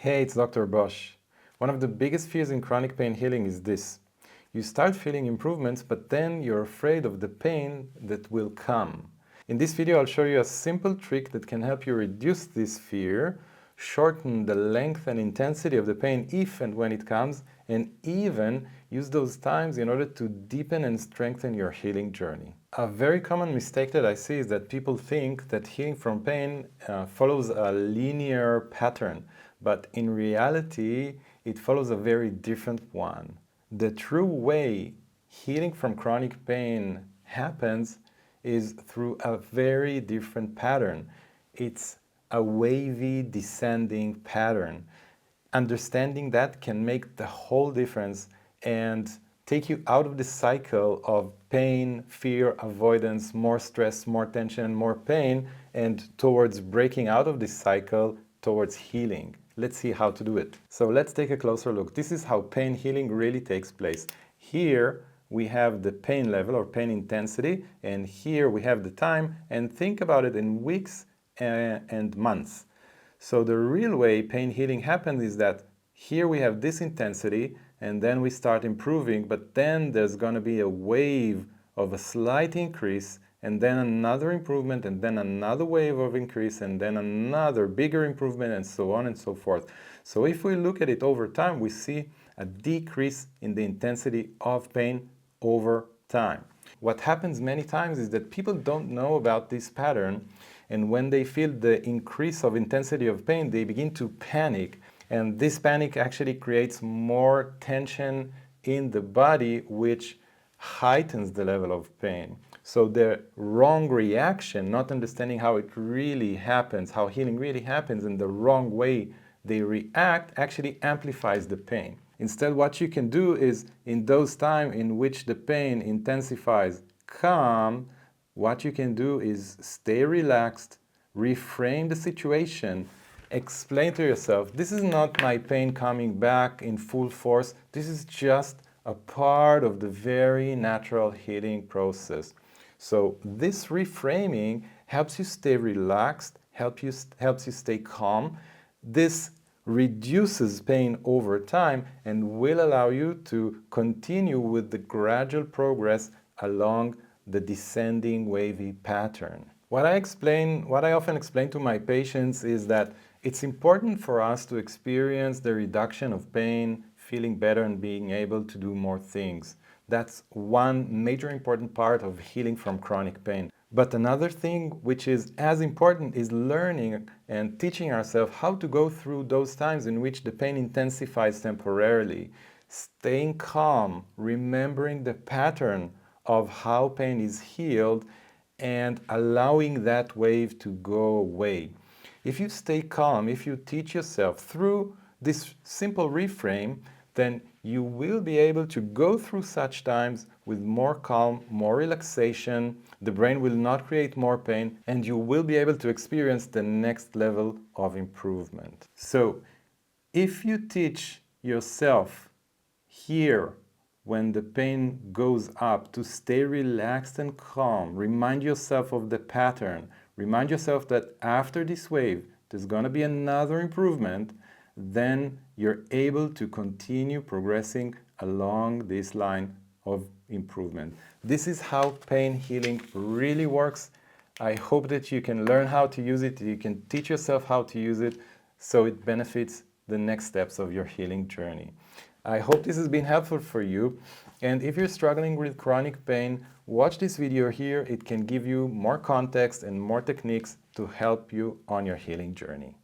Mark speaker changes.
Speaker 1: Hey, it's Dr. Brosh. One of the biggest fears in chronic pain healing is this. You start feeling improvements, but then you're afraid of the pain that will come. In this video, I'll show you a simple trick that can help you reduce this fear, shorten the length and intensity of the pain if and when it comes, and even use those times in order to deepen and strengthen your healing journey. A very common mistake that I see is that people think that healing from pain follows a linear pattern, but in reality, it follows a very different one. The true way healing from chronic pain happens is through a very different pattern. It's a wavy descending pattern. Understanding that can make the whole difference and take you out of the cycle of pain, fear, avoidance, more stress, more tension, more pain, and towards breaking out of this cycle towards healing. Let's see how to do it. So let's take a closer look. This is how pain healing really takes place. Here we have the pain level or pain intensity, and here we have the time, and think about it in weeks and months. So the real way pain healing happens is that here we have this intensity, and then we start improving, but then there's going to be a wave of a slight increase, and then another improvement, and then another wave of increase, and then another bigger improvement, and so on and so forth. So if we look at it over time, we see a decrease in the intensity of pain over time. What happens many times is that people don't know about this pattern, and when they feel the increase of intensity of pain, they begin to panic, and this panic actually creates more tension in the body, which heightens the level of pain. So the wrong reaction, not understanding how it really happens, how healing really happens, and the wrong way they react actually amplifies the pain. Instead, what you can do is, in those times in which the pain intensifies, calm, what you can do is stay relaxed, reframe the situation, explain to yourself, this is not my pain coming back in full force, this is just a part of the very natural healing process. So this reframing helps you stay relaxed, helps you stay calm. This reduces pain over time and will allow you to continue with the gradual progress along the descending wavy pattern. What I often explain to my patients is that it's important for us to experience the reduction of pain, feeling better, and being able to do more things. That's one major important part of healing from chronic pain. But another thing which is as important is learning and teaching ourselves how to go through those times in which the pain intensifies temporarily. Staying calm, remembering the pattern of how pain is healed, and allowing that wave to go away. If you stay calm, if you teach yourself through this simple reframe, then you will be able to go through such times with more calm, more relaxation, the brain will not create more pain, and you will be able to experience the next level of improvement. So, if you teach yourself here, when the pain goes up, to stay relaxed and calm, remind yourself of the pattern, remind yourself that after this wave, there's going to be another improvement, then you're able to continue progressing along this line of improvement. This is how pain healing really works. I hope that you can learn how to use it, you can teach yourself how to use it, so it benefits the next steps of your healing journey. I hope this has been helpful for you, and if you're struggling with chronic pain, watch this video here. It can give you more context and more techniques to help you on your healing journey.